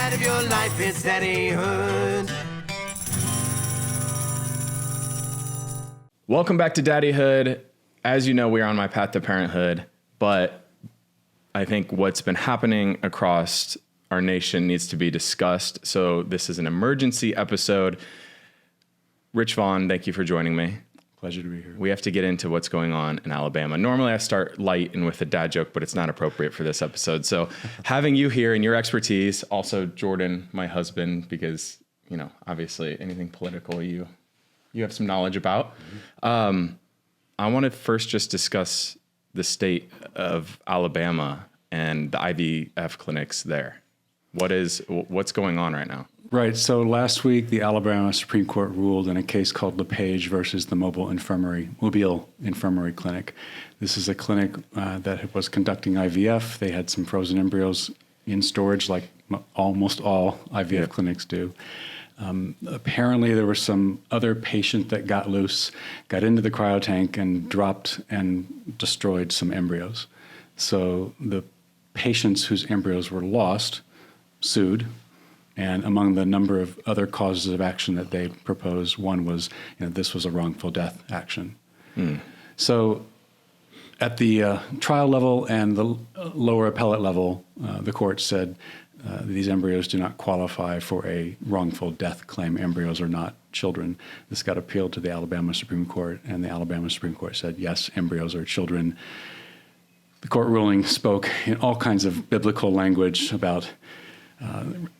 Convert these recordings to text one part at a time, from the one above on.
dad of your life is daddyhood. Welcome back to Daddyhood. As you know, we are on my path to parenthood, but I think what's been happening across our nation needs to be discussed. So this is an emergency episode. Rich Vaughn, thank you for joining me. Pleasure to be here. We have to get into what's going on in Alabama. Normally I start light and with a dad joke, but it's not appropriate for this episode. So having you here and your expertise, also Jordan, my husband, because, you know, obviously anything political you have some knowledge about. I want to first just discuss the state of Alabama and the IVF clinics there. What's going on right now? Right. So last week, the Alabama Supreme Court ruled in a case called LePage versus the Mobile Infirmary Clinic. This is a clinic that was conducting IVF. They had some frozen embryos in storage, like almost all IVF clinics do. Apparently, there was some other patient that got loose, got into the cryotank, and dropped and destroyed some embryos. So the patients whose embryos were lost sued. And among the number of other causes of action that they proposed, one was, this was a wrongful death action. So at the trial level and the lower appellate level, the court said these embryos do not qualify for a wrongful death claim. Embryos are not children. This got appealed to the Alabama Supreme Court, and the Alabama Supreme Court said, yes, embryos are children. The court ruling spoke in all kinds of biblical language about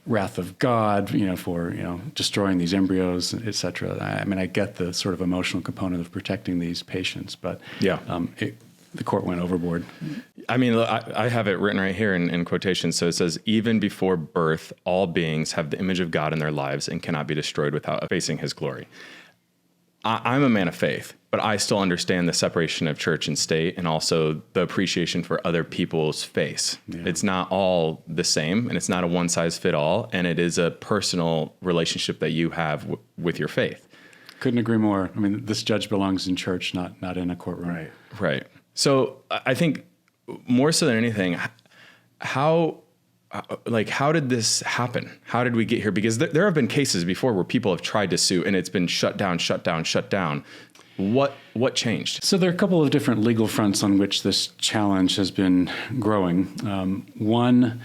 wrath of God, for destroying these embryos, et cetera. I mean, I get the sort of emotional component of protecting these patients, but the court went overboard. I mean, I have it written right here in quotations. So it says, even before birth, all beings have the image of God in their lives and cannot be destroyed without facing his glory. I'm a man of faith, but I still understand the separation of church and state and also the appreciation for other people's faith. Yeah. It's not all the same, and it's not a one size fit all, and it is a personal relationship that you have with your faith. Couldn't agree more. I mean, this judge belongs in church, not in a courtroom. Right. So I think more so than anything, how did this happen? How did we get here? Because there have been cases before where people have tried to sue and it's been shut down. What changed? So there are a couple of different legal fronts on which this challenge has been growing. One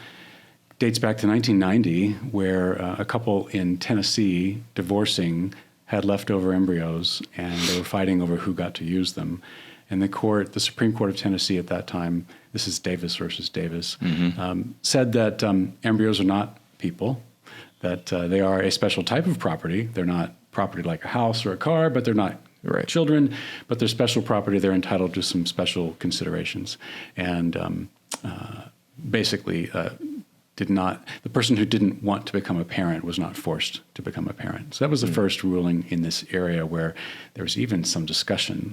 dates back to 1990, where a couple in Tennessee divorcing had leftover embryos and they were fighting over who got to use them. And the Supreme Court of Tennessee at that time, this is Davis versus Davis, said that embryos are not people, that they are a special type of property. They're not property like a house or a car, but they're not children, but they're special property. They're entitled to some special considerations. And basically the person who didn't want to become a parent was not forced to become a parent. So that was the first ruling in this area where there was even some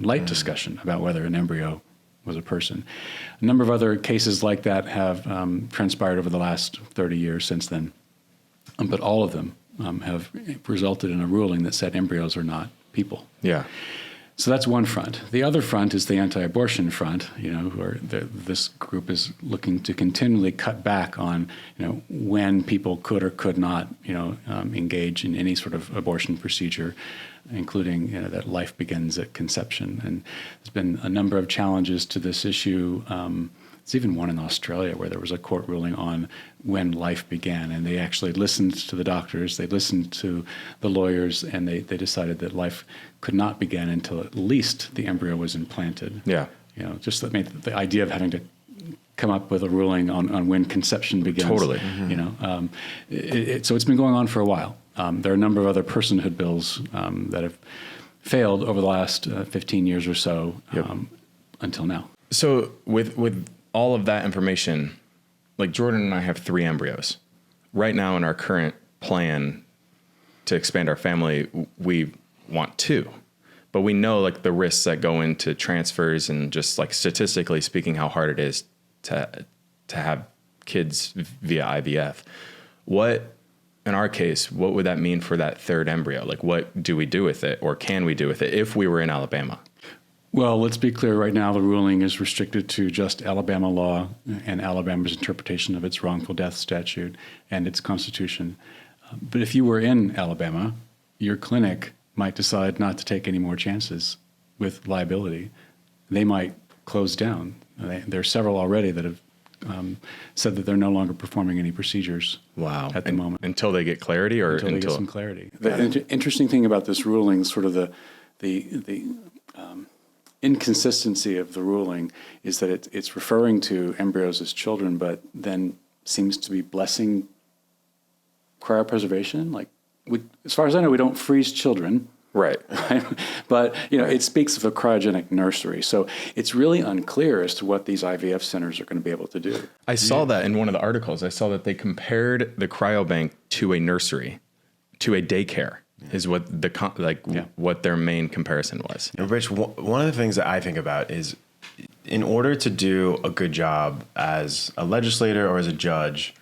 light discussion about whether an embryo was a person. A number of other cases like that have transpired over the last 30 years since then. But all of them have resulted in a ruling that said embryos are not people. Yeah. So that's one front. The other front is the anti-abortion front, where this group is looking to continually cut back on, when people could or could not, engage in any sort of abortion procedure, including, that life begins at conception. And there's been a number of challenges to this issue. There's even one in Australia where there was a court ruling on when life began, and they actually listened to the doctors, they listened to the lawyers, and they decided that life could not begin until at least the embryo was implanted. Yeah. Just the idea of having to come up with a ruling on when conception begins. Totally. So it's been going on for a while. There are a number of other personhood bills that have failed over the last 15 years or so until now. So with all of that information, like Jordan and I have 3 embryos. Right now in our current plan to expand our family, we want 2. But we know like the risks that go into transfers and just like statistically speaking how hard it is to have kids via IVF. In our case, what would that mean for that 3rd embryo? Like what do we do with it, or can we do with it if we were in Alabama? Well, let's be clear. Right now, the ruling is restricted to just Alabama law and Alabama's interpretation of its wrongful death statute and its constitution. But if you were in Alabama, your clinic might decide not to take any more chances with liability. They might close down. There are several already that have said that they're no longer performing any procedures. Wow. At the moment. Until they get clarity, or until they get some clarity. The interesting thing about this ruling, sort of the inconsistency of the ruling, is that it's referring to embryos as children, but then seems to be blessing cryopreservation. Like, as far as I know, we don't freeze children. Right. But, it speaks of a cryogenic nursery. So it's really unclear as to what these IVF centers are going to be able to do. I saw that in one of the articles. I saw that they compared the cryobank to a nursery, to a daycare, is what what their main comparison was. And Rich, one of the things that I think about is, in order to do a good job as a legislator or as a judge,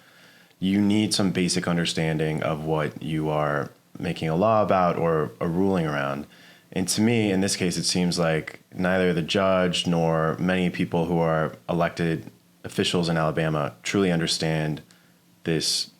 you need some basic understanding of what you are making a law about or a ruling around. And to me, in this case, it seems like neither the judge nor many people who are elected officials in Alabama truly understand this,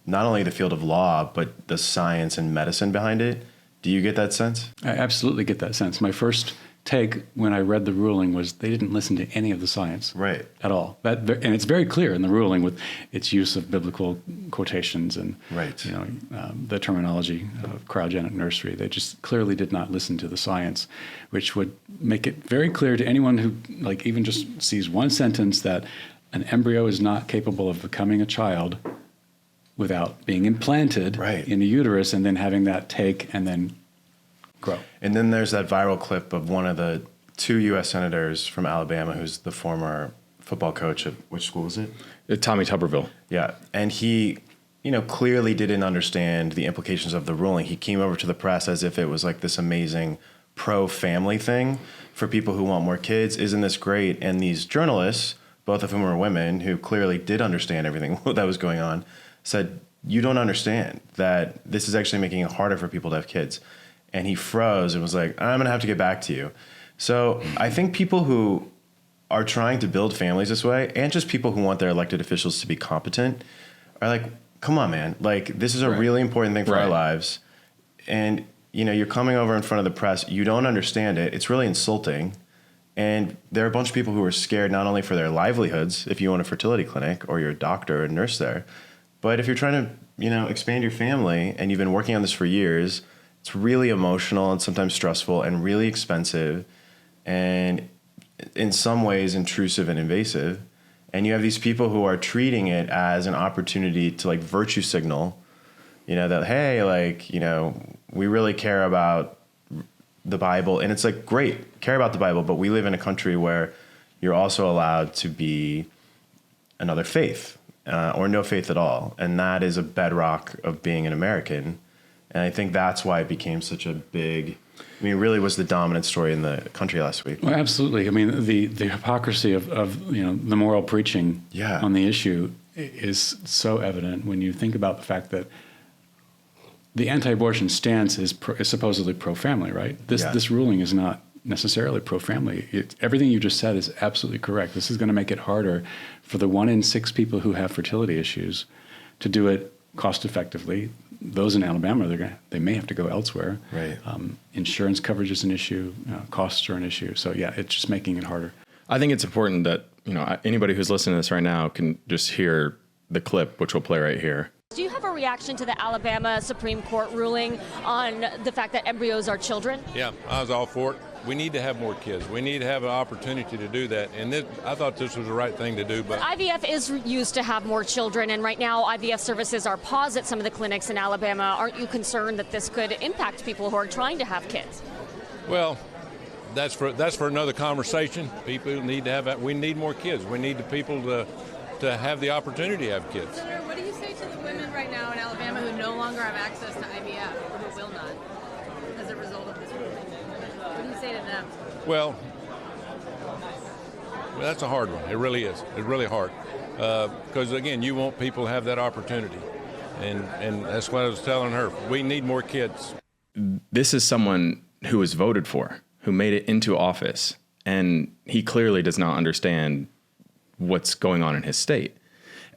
not only the field of law, but the science and medicine behind it. Do you get that sense? I absolutely get that sense. My first take when I read the ruling was they didn't listen to any of the science at all. And it's very clear in the ruling with its use of biblical quotations and the terminology of cryogenic nursery. They just clearly did not listen to the science, which would make it very clear to anyone who even just sees one sentence that an embryo is not capable of becoming a child without being implanted in the uterus and then having that take and then grow. And then there's that viral clip of one of the 2 U.S. senators from Alabama who's the former football coach at, which school is it? Tommy Tuberville. Yeah. And he, clearly didn't understand the implications of the ruling. He came over to the press as if it was like this amazing pro-family thing for people who want more kids. Isn't this great? And these journalists, both of whom were women who clearly did understand everything that was going on, said, you don't understand that this is actually making it harder for people to have kids. And he froze and was like, I'm going to have to get back to you. So I think people who are trying to build families this way, and just people who want their elected officials to be competent, are like, come on, man. This is a really important thing for our lives. And, you're coming over in front of the press. You don't understand it. It's really insulting. And there are a bunch of people who are scared not only for their livelihoods, if you own a fertility clinic or you're a doctor or a nurse there, but if you're trying to, expand your family and you've been working on this for years, it's really emotional and sometimes stressful and really expensive and in some ways intrusive and invasive. And you have these people who are treating it as an opportunity to virtue signal, that, hey, we really care about the Bible. And it's great, care about the Bible, but we live in a country where you're also allowed to be another faith or no faith at all. And that is a bedrock of being an American. And I think that's why it became such a big, it really was the dominant story in the country last week. Well, absolutely. The hypocrisy of the moral preaching on the issue is so evident when you think about the fact that the anti-abortion stance is supposedly pro-family, right? This ruling is not necessarily pro-family. Everything you just said is absolutely correct. This is going to make it harder for the 1 in 6 people who have fertility issues to do it cost effectively. Those in Alabama, they may have to go elsewhere. Right. Insurance coverage is an issue. Costs are an issue. So it's just making it harder. I think it's important that anybody who's listening to this right now can just hear the clip, which we'll play right here. Do you have a reaction to the Alabama Supreme Court ruling on the fact that embryos are children? Yeah, I was all for it. We need to have more kids. We need to have an opportunity to do that. And I thought this was the right thing to do. But IVF is used to have more children, and right now IVF services are paused at some of the clinics in Alabama. Aren't you concerned that this could impact people who are trying to have kids? Well, that's for another conversation. People need to have. We need more kids. We need the people to have the opportunity to have kids. Senator, what do you say to the women right now in Alabama who no longer have access to IVF or who will not as a result of this ruling? What do you say to them? Well, that's a hard one. It really is. It's really hard. Because, again, you want people to have that opportunity. And that's what I was telling her. We need more kids. This is someone who was voted for. who made it into office, and he clearly does not understand what's going on in his state.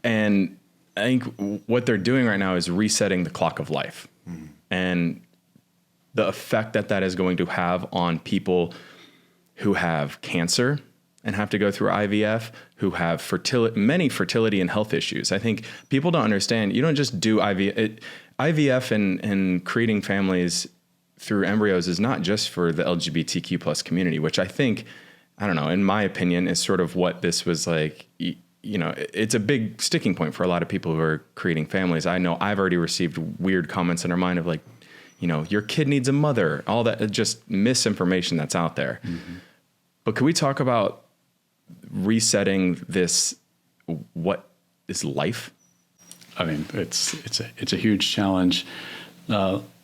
And I think what they're doing right now is resetting the clock of life. And the effect that that is going to have on people who have cancer and have to go through IVF, who have many fertility and health issues. I think people don't understand, you don't just do IVF. IVF and creating families through embryos is not just for the LGBTQ plus community, which I think, I don't know, in my opinion, is sort of what this was like. You know, it's a big sticking point for a lot of people who are creating families. I know I've already received weird comments in our mind of like, you know, your kid needs a mother, all that, just misinformation that's out there. Mm-hmm. But could we talk about resetting this, what is life? I mean, it's a huge challenge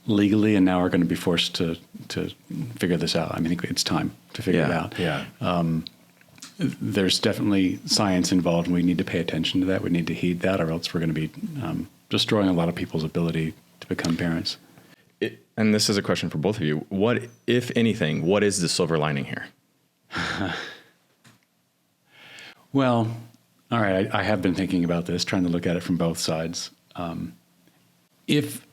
legally, and now we're going to be forced to figure this out. I mean, it's time to figure it out. Yeah. There's definitely science involved, and we need to pay attention to that. We need to heed that, or else we're going to be destroying a lot of people's ability to become parents. And this is a question for both of you. What, if anything, what is the silver lining here? Well, all right, I have been thinking about this, trying to look at it from both sides. If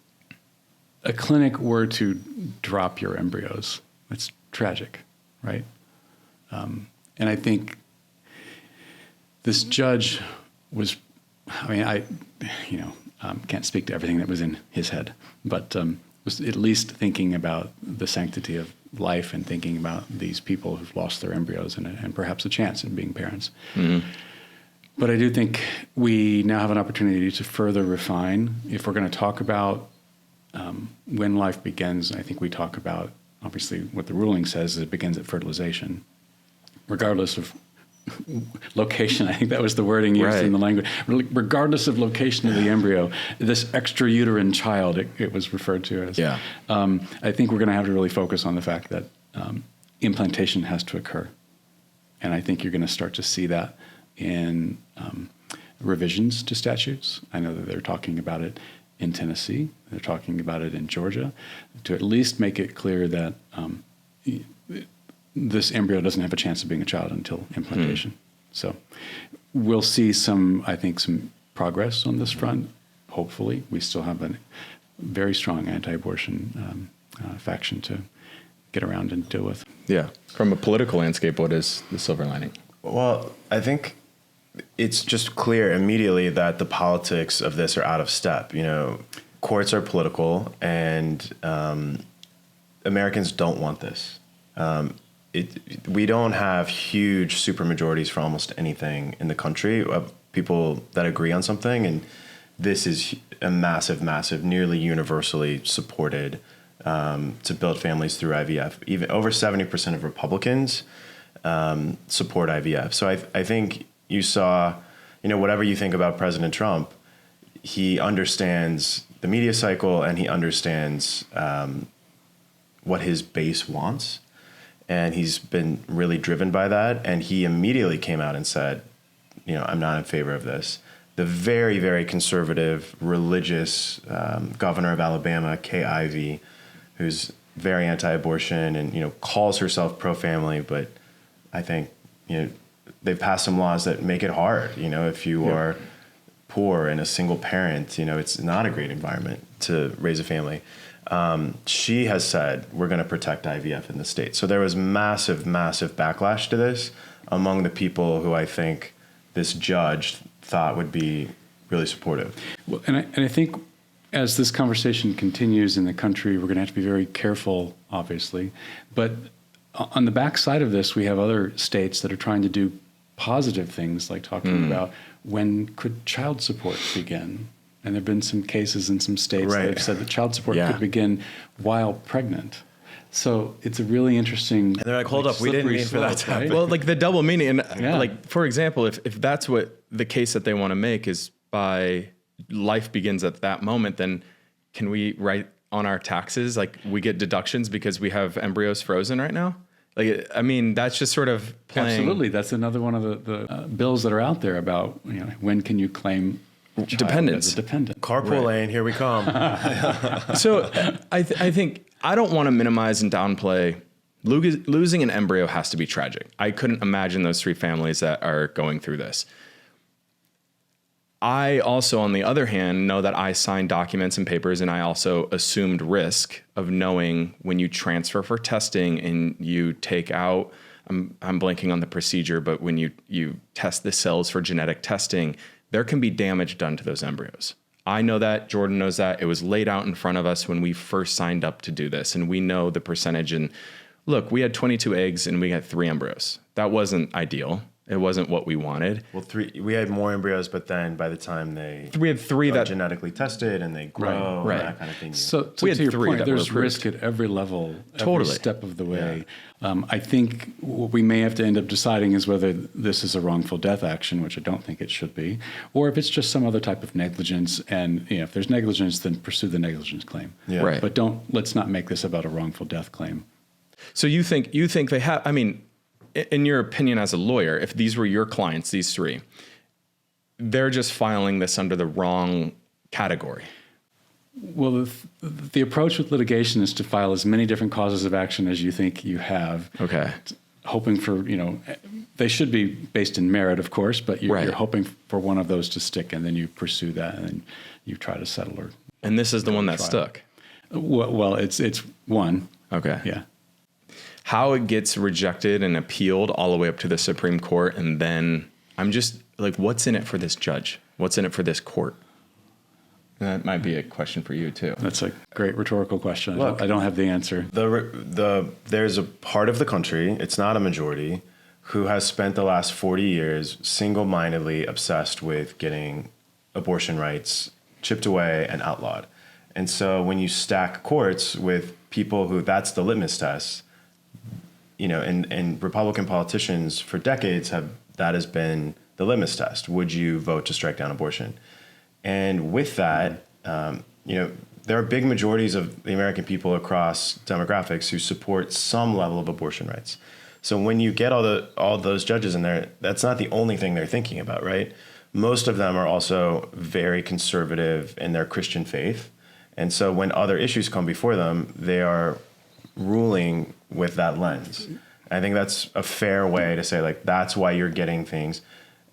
a clinic were to drop your embryos, it's tragic, right? And I think this judge was, I mean, I can't speak to everything that was in his head, but was at least thinking about the sanctity of life and thinking about these people who've lost their embryos and perhaps a chance in being parents. Mm-hmm. But I do think we now have an opportunity to further refine. If we're going to talk about when life begins, I think we talk about, obviously, what the ruling says is it begins at fertilization, regardless of location. I think that was the wording used in the language. Regardless of location of the embryo, this extrauterine child, it was referred to as. Yeah. I think we're going to have to really focus on the fact that implantation has to occur. And I think you're going to start to see that in revisions to statutes. I know that they're talking about it in Tennessee. They're talking about it in Georgia, to at least make it clear that this embryo doesn't have a chance of being a child until implantation. So we'll see some progress on this front. Hopefully, we still have a very strong anti-abortion faction to get around and deal with. Yeah. From a political landscape, what is the silver lining? Well, I think it's just clear immediately that the politics of this are out of step. You know, courts are political, and Americans don't want this. We don't have huge supermajorities for almost anything in the country of people that agree on something, and this is a massive, nearly universally supported to build families through IVF. Even over 70% of Republicans support IVF. So I think you saw, whatever you think about President Trump, he understands the media cycle, and he understands what his base wants. And he's been really driven by that. And he immediately came out and said, I'm not in favor of this. The very, very conservative, religious governor of Alabama, Kay Ivey, who's very anti-abortion and, calls herself pro-family. But I think, they've passed some laws that make it hard. If you are poor and a single parent, it's not a great environment to raise a family. She has said, we're going to protect IVF in the state. So there was massive backlash to this among the people who I think this judge thought would be really supportive. Well, and I think as this conversation continues in the country, we're going to have to be very careful, obviously. But on the backside of this, we have other states that are trying to do positive things, like talking about when could child support begin. And there have been some cases in some states that have said that child support could begin while pregnant. So it's a really interesting. And they're like, hold up, we didn't mean for that to happen. Well, like the double meaning. And like, for example, if that's what the case that they want to make is by life begins at that moment, then can we write on our taxes, like we get deductions because we have embryos frozen right now? Like, I mean, that's just sort of playing. Absolutely. That's another one of the bills that are out there about, when can you claim dependence. Dependent. Carpool lane, here we come. So I think I don't want to minimize and downplay losing an embryo has to be tragic. I couldn't imagine those 3 families that are going through this. I also, on the other hand, know that I signed documents and papers, and I also assumed risk of knowing when you transfer for testing and you take out, I'm blanking on the procedure, but when you test the cells for genetic testing, there can be damage done to those embryos. I know that, Jordan knows that. It was laid out in front of us when we first signed up to do this, and we know the percentage. And look, we had 22 eggs and we had 3 embryos. That wasn't ideal. It wasn't what we wanted. Well, we had more embryos, but then by the time we had 3 that genetically tested and they grow right. and that kind of thing. So we had to your 3 point, that there's were risk at every level, Totally. every step of the way. Yeah. I think what we may have to end up deciding is whether this is a wrongful death action, which I don't think it should be, or if it's just some other type of negligence. And if there's negligence, then pursue the negligence claim. Yeah. Right. But let's not make this about a wrongful death claim. So you think they have, I mean, in your opinion as a lawyer, if these were your clients, these 3, they're just filing this under the wrong category. Well, the approach with litigation is to file as many different causes of action as you think you have. Okay. Hoping for, they should be based in merit, of course, but you're hoping for one of those to stick, and then you pursue that, and then you try to settle or. And this is the one that trial. stuck. Well, it's one. Okay. Yeah. How it gets rejected and appealed all the way up to the Supreme Court, and then I'm just like, what's in it for this judge? What's in it for this court? That might be a question for you too. That's a great rhetorical question. Look, I don't have the answer. There's a part of the country, it's not a majority, who has spent the last 40 years single-mindedly obsessed with getting abortion rights chipped away and outlawed. And so when you stack courts with people who that's the litmus test, and Republican politicians for decades that has been the litmus test. Would you vote to strike down abortion? And with that, there are big majorities of the American people across demographics who support some level of abortion rights. So when you get all those judges in there, that's not the only thing they're thinking about, right? Most of them are also very conservative in their Christian faith. And so when other issues come before them, they are ruling with that lens. I think that's a fair way to say, like, that's why you're getting things.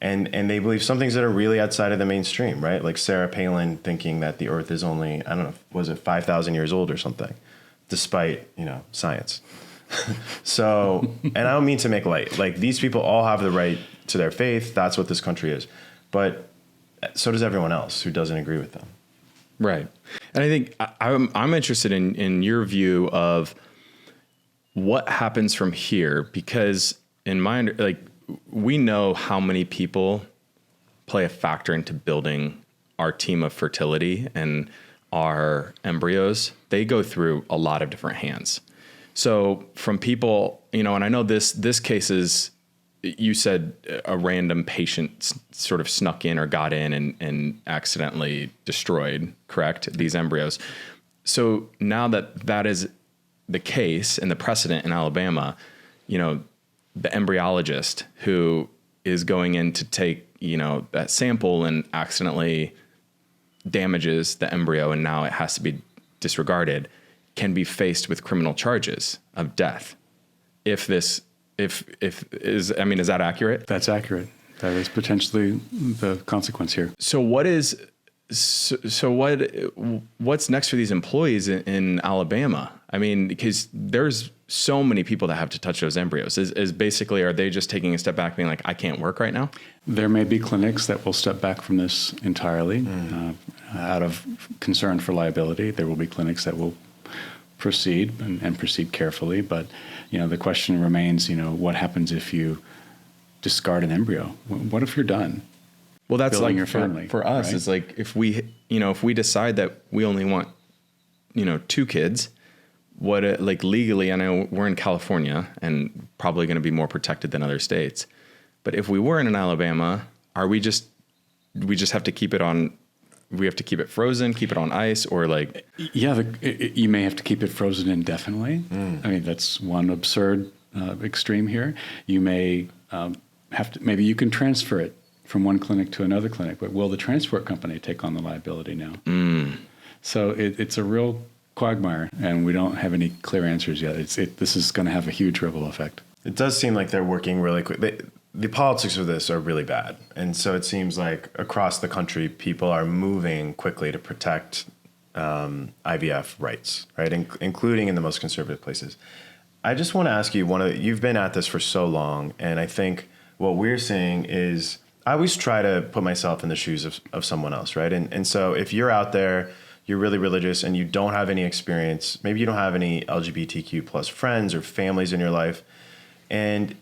And they believe some things that are really outside of the mainstream, right? Like Sarah Palin thinking that the earth is only, I don't know, was it 5,000 years old or something, despite, science. So, and I don't mean to make light. Like, these people all have the right to their faith. That's what this country is. But so does everyone else who doesn't agree with them. Right. And I think I'm interested in your view of what happens from here, because in my, we know how many people play a factor into building our team of fertility and our embryos. They go through a lot of different hands. So from people, and I know this case is, you said a random patient sort of snuck in or got in and accidentally destroyed, correct, these embryos. So now that is the case and the precedent in Alabama, the embryologist who is going in to take, that sample and accidentally damages the embryo and now it has to be disregarded, can be faced with criminal charges of death. Is that accurate? That's accurate. That is potentially the consequence here. So what's next for these employees in Alabama? I mean, because there's so many people that have to touch those embryos. Are they just taking a step back being like, I can't work right now? There may be clinics that will step back from this entirely out of concern for liability. There will be clinics that will proceed and proceed carefully. But, the question remains, what happens if you discard an embryo? What if you're done? Well, that's building like your family for us. Right? It's like if we decide that we only want, 2 kids, legally, I know we're in California and probably going to be more protected than other states. But if we were in Alabama, we just have to keep it on, we have to keep it frozen, keep it on ice, or like? Yeah, you may have to keep it frozen indefinitely. I mean, that's one absurd extreme here. You may have to, maybe you can transfer it from one clinic to another clinic, but will the transport company take on the liability now? So it's a real quagmire, and we don't have any clear answers yet. This is going to have a huge ripple effect. It does seem like they're working really quick. The politics of this are really bad. And so it seems like across the country, people are moving quickly to protect IVF rights, right? Including in the most conservative places. I just want to ask you, you've been at this for so long, and I think what we're seeing is, I always try to put myself in the shoes of someone else, right? And so if you're out there, you're really religious and you don't have any experience, maybe you don't have any LGBTQ plus friends or families in your life, and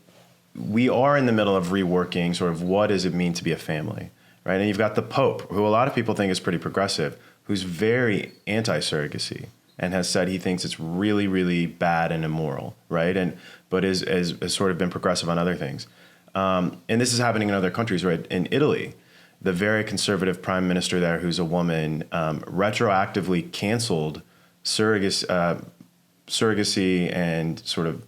we are in the middle of reworking sort of what does it mean to be a family, right? And you've got the Pope, who a lot of people think is pretty progressive, who's very anti-surrogacy and has said he thinks it's really, really bad and immoral, right? But has sort of been progressive on other things. And this is happening in other countries, right? In Italy, the very conservative prime minister there, who's a woman, retroactively canceled surrogacy and sort of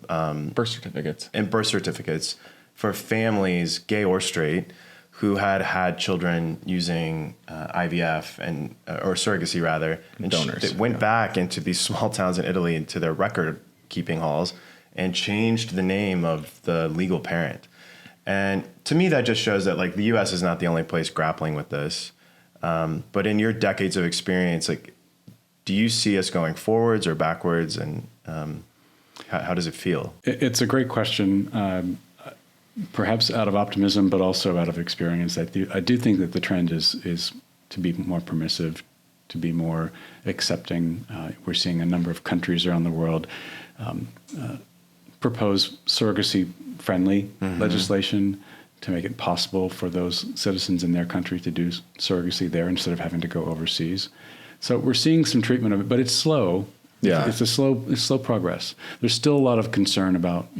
birth certificates for families, gay or straight, who had children using IVF or surrogacy rather, and donors. They went back into these small towns in Italy into their record keeping halls and changed the name of the legal parent. And to me, that just shows that like the U.S. is not the only place grappling with this. But in your decades of experience, like, do you see us going forwards or backwards, and how does it feel? It's a great question. Perhaps out of optimism, but also out of experience. I do think that the trend is to be more permissive, to be more accepting. We're seeing a number of countries around the world propose surrogacy-friendly legislation to make it possible for those citizens in their country to do surrogacy there instead of having to go overseas. So we're seeing some treatment of it, but it's slow. Yeah. It's slow progress. There's still a lot of concern about,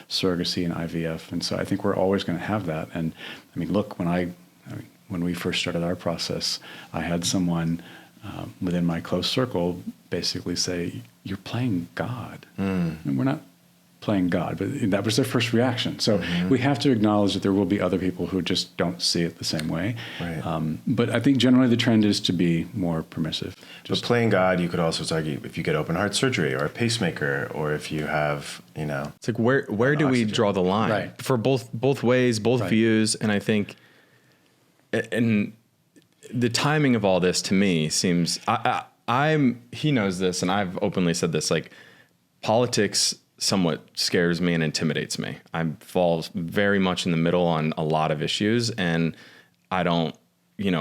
surrogacy and IVF. And so I think we're always going to have that. And I mean, look, when we first started our process, I had someone within my close circle basically say, "You're playing God." And we're not playing God, but that was their first reaction. So we have to acknowledge that there will be other people who just don't see it the same way. Right. But I think generally the trend is to be more permissive. But playing God, you could also argue if you get open heart surgery or a pacemaker, or if you have, It's like where do we draw the line? Right. For both ways, both views, and I think, and the timing of all this to me seems, he knows this, and I've openly said this, like, politics somewhat scares me and intimidates me. I fall very much in the middle on a lot of issues, and I don't,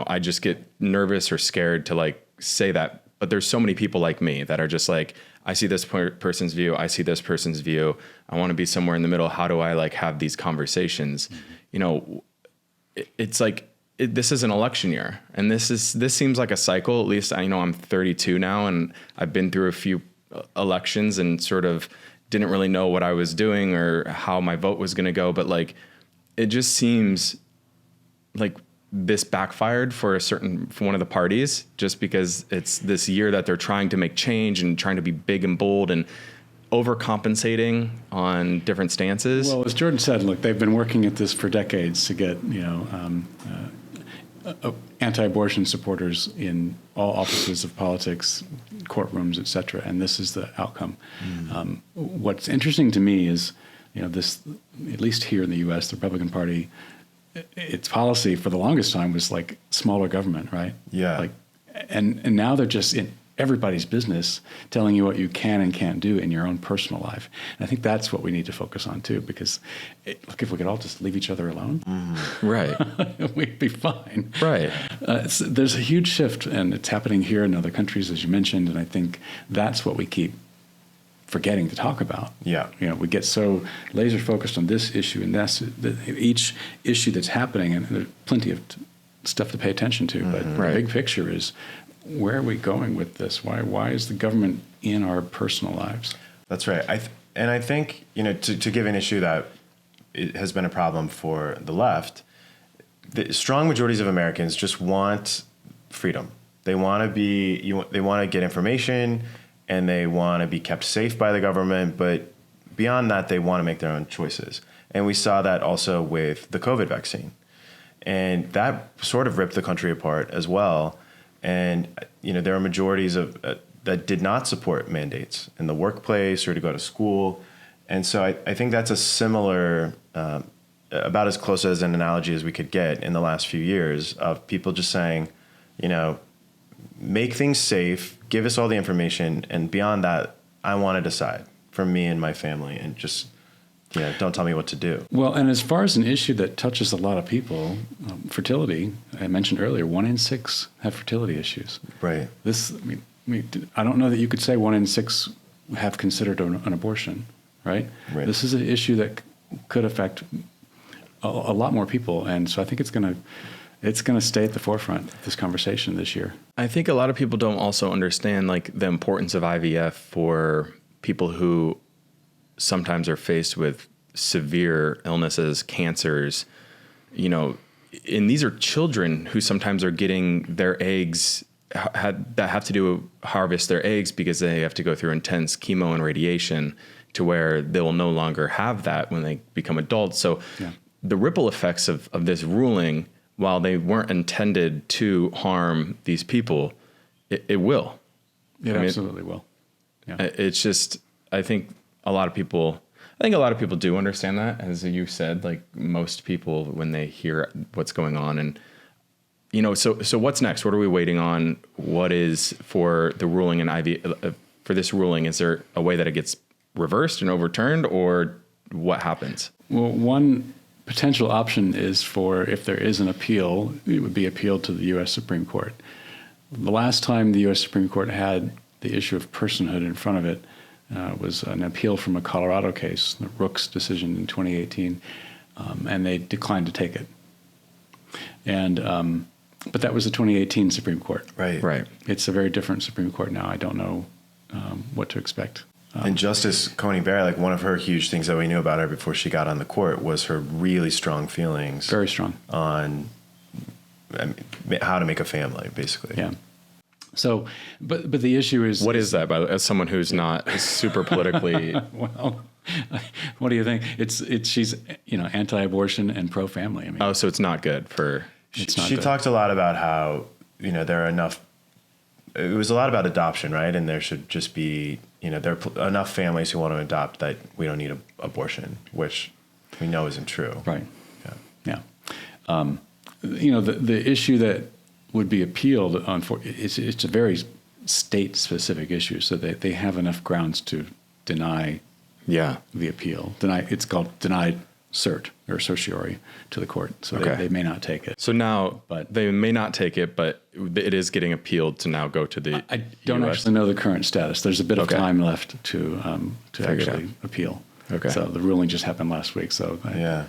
I just get nervous or scared to like say that. But there's so many people like me that are just like, I see this person's view, I see this person's view. I want to be somewhere in the middle. How do I like have these conversations? It's like, this is an election year, and this seems like a cycle. At least I'm 32 now, and I've been through a few elections and sort of didn't really know what I was doing or how my vote was going to go. But like, it just seems like this backfired for one of the parties, just because it's this year that they're trying to make change and trying to be big and bold and overcompensating on different stances. Well, as Jordan said, look, they've been working at this for decades to get, anti-abortion supporters in all offices of politics, courtrooms, et cetera, and this is the outcome. What's interesting to me is, this, at least here in the U.S., the Republican Party, its policy for the longest time was like smaller government, right? Yeah. And now they're just in everybody's business, telling you what you can and can't do in your own personal life. And I think that's what we need to focus on too, because look, if we could all just leave each other alone, right, we'd be fine. Right. There's a huge shift, and it's happening here in other countries, as you mentioned, and I think that's what we keep forgetting to talk about. Yeah. We get so laser focused on this issue and each issue that's happening, and there's plenty of stuff to pay attention to, but the big picture is, where are we going with this? Why is the government in our personal lives? That's right. I think, to give an issue that it has been a problem for the left, the strong majorities of Americans just want freedom. They want to get information, and they want to be kept safe by the government, but beyond that, they want to make their own choices. And we saw that also with the COVID vaccine. And that sort of ripped the country apart as well. And, there are majorities of that did not support mandates in the workplace or to go to school. And so I think that's a similar, about as close as an analogy as we could get in the last few years of people just saying, make things safe, give us all the information, and beyond that, I want to decide for me and my family, and just, don't tell me what to do. Well, and as far as an issue that touches a lot of people, fertility, I mentioned earlier, 1 in 6 have fertility issues. Right. I don't know that you could say 1 in 6 have considered an abortion, right? This is an issue that could affect a lot more people, and so I think it's going to stay at the forefront of this conversation this year. I think a lot of people don't also understand the importance of IVF for people who sometimes are faced with severe illnesses, cancers, and these are children who sometimes are getting their eggs that have to harvest their eggs because they have to go through intense chemo and radiation to where they will no longer have that when they become adults. So the ripple effects of this ruling, while they weren't intended to harm these people, it will. It absolutely will. Yeah. It's just, I think a lot of people do understand that, as you said, most people when they hear what's going on. And, so what's next? What are we waiting on? What is for the ruling in for this ruling? Is there a way that it gets reversed and overturned, or what happens? Well, one potential option is if there is an appeal, it would be appealed to the U.S. Supreme Court. The last time the U.S. Supreme Court had the issue of personhood in front of it was an appeal from a Colorado case, the Rook's decision in 2018, and they declined to take it. And but that was the 2018 Supreme Court. Right. It's a very different Supreme Court now. I don't know what to expect. And Justice Coney Barrett, one of her huge things that we knew about her before she got on the court was her really strong feelings. Very strong. On how to make a family, basically. Yeah. So, but the issue is... What is that, by the way, as someone who's not super politically... Well, what do you think? She's, anti-abortion and pro-family. So it's not good for... She talked a lot about how, there are enough... It was a lot about adoption, right? And there should just be, there are enough families who want to adopt that we don't need abortion, which we know isn't true. Right. Yeah. The issue that would be appealed on, it's a very state-specific issue, so that they have enough grounds to deny the appeal. It's called denied cert or certiorari to the court, so they may not take it. So now, they may not take it, but it is getting appealed to now go to the I don't US. actually know the current status. There's a bit of time left to actually appeal. Okay. So the ruling just happened last week, so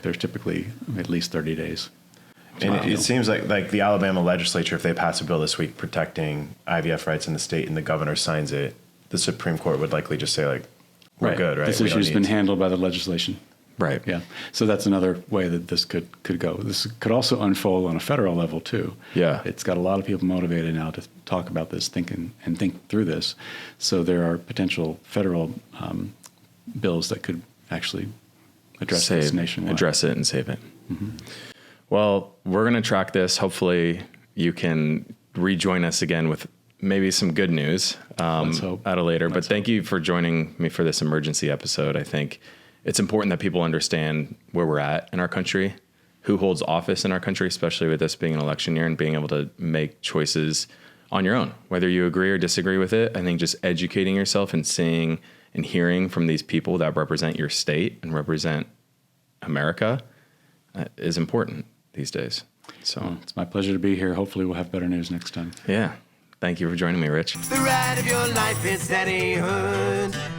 there's typically at least 30 days. And it seems like the Alabama legislature, if they pass a bill this week protecting IVF rights in the state and the governor signs it, the Supreme Court would likely just say, we're good, right? This issue has been handled by the legislation. Right. Yeah. So that's another way that this could go. This could also unfold on a federal level, too. Yeah. It's got a lot of people motivated now to talk about this, think through this. So there are potential federal bills that could actually address this nationwide. Address it and save it. Mm-hmm. Well, we're going to track this. Hopefully you can rejoin us again with maybe some good news Let's hope. At a later. But thank you for joining me for this emergency episode. I think it's important that people understand where we're at in our country, who holds office in our country, especially with this being an election year and being able to make choices on your own, whether you agree or disagree with it. I think just educating yourself and seeing and hearing from these people that represent your state and represent America is important these days. So it's my pleasure to be here. Hopefully we'll have better news next time. Yeah. Thank you for joining me, Rich. The ride of your life is daddyhood.